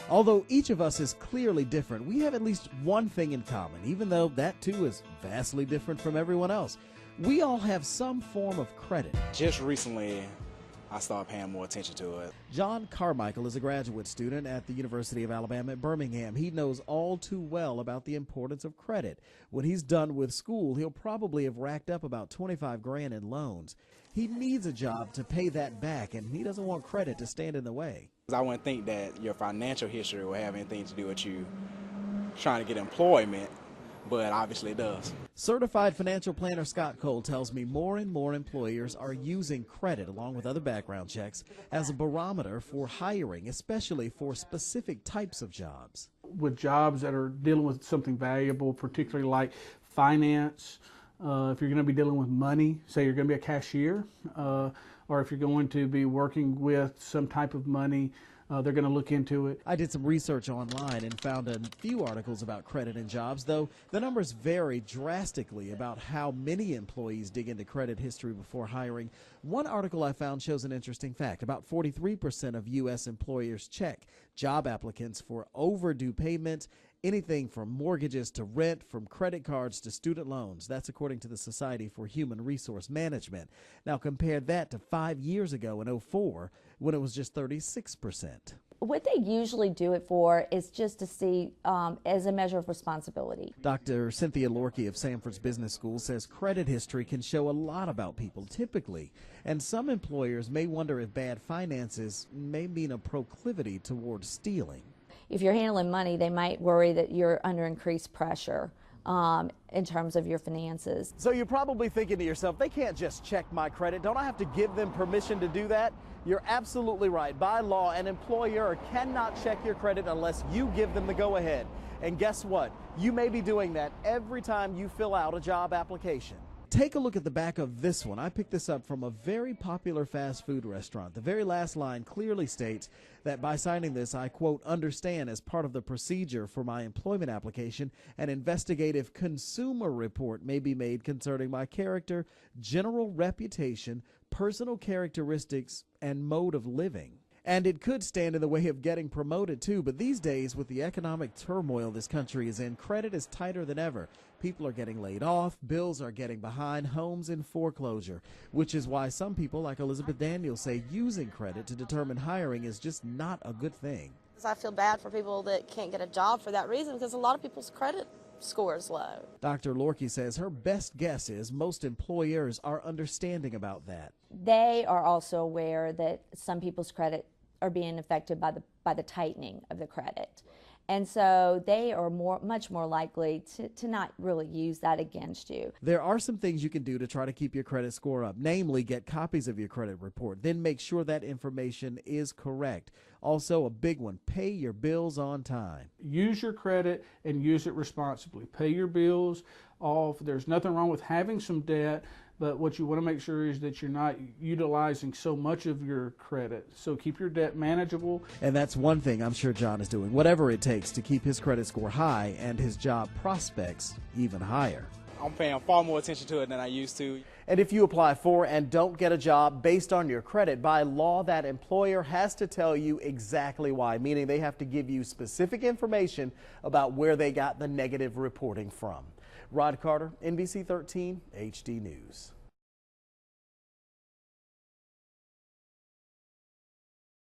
Although each of us is clearly different, we have at least one thing in common, even though that too is vastly different from everyone else. We all have some form of credit. Just recently, I started paying more attention to it. John Carmichael is a graduate student at the University of Alabama at Birmingham. He knows all too well about the importance of credit. When he's done with school, he'll probably have racked up about 25 grand in loans. He needs a job to pay that back, and he doesn't want credit to stand in the way. I wouldn't think that your financial history will have anything to do with you trying to get employment, but obviously it does. Certified financial planner Scott Cole tells me more and more employers are using credit, along with other background checks, as a barometer for hiring, especially for specific types of jobs. With jobs that are dealing with something valuable, particularly like finance, if you're going to be dealing with money, say you're going to be a cashier, or if you're going to be working with some type of money, they're going to look into it. I did some research online and found a few articles about credit and jobs, though the numbers vary drastically about how many employees dig into credit history before hiring. One article I found shows an interesting fact. About 43% of U.S. employers check job applicants for overdue payments, anything from mortgages to rent, from credit cards to student loans. That's according to the Society for Human Resource Management. Now compare that to 5 years ago in 2004, when it was just 36%. What they usually do it for is just to see as a measure of responsibility. Dr. Cynthia Lorkey of Samford's Business School says credit history can show a lot about people typically, and some employers may wonder if bad finances may mean a proclivity towards stealing. If you're handling money, they might worry that you're under increased pressure in terms of your finances. So you're probably thinking to yourself, they can't just check my credit. Don't I have to give them permission to do that? You're absolutely right. By law, an employer cannot check your credit unless you give them the go-ahead. And guess what? You may be doing that every time you fill out a job application. Take a look at the back of this one. I picked this up from a very popular fast food restaurant. The very last line clearly states that by signing this, I, quote, understand as part of the procedure for my employment application, an investigative consumer report may be made concerning my character, general reputation, personal characteristics, and mode of living. And it could stand in the way of getting promoted too, but these days with the economic turmoil this country is in, credit is tighter than ever. People are getting laid off, bills are getting behind, homes in foreclosure, which is why some people like Elizabeth Daniels say using credit to determine hiring is just not a good thing. I feel bad for people that can't get a job for that reason because a lot of people's credit score is low. Dr. Lorkey says her best guess is most employers are understanding about that. They are also aware that some people's credit are being affected by the tightening of the credit. And so they are much more likely to not really use that against you. There are some things you can do to try to keep your credit score up, namely get copies of your credit report, then make sure that information is correct. Also, a big one, pay your bills on time. Use your credit and use it responsibly. Pay your bills off. There's nothing wrong with having some debt, but what you want to make sure is that you're not utilizing so much of your credit. So keep your debt manageable. And that's one thing I'm sure John is doing, whatever it takes to keep his credit score high and his job prospects even higher. I'm paying far more attention to it than I used to. And if you apply for and don't get a job based on your credit, by law, that employer has to tell you exactly why, meaning they have to give you specific information about where they got the negative reporting from. Rod Carter, NBC 13 HD News.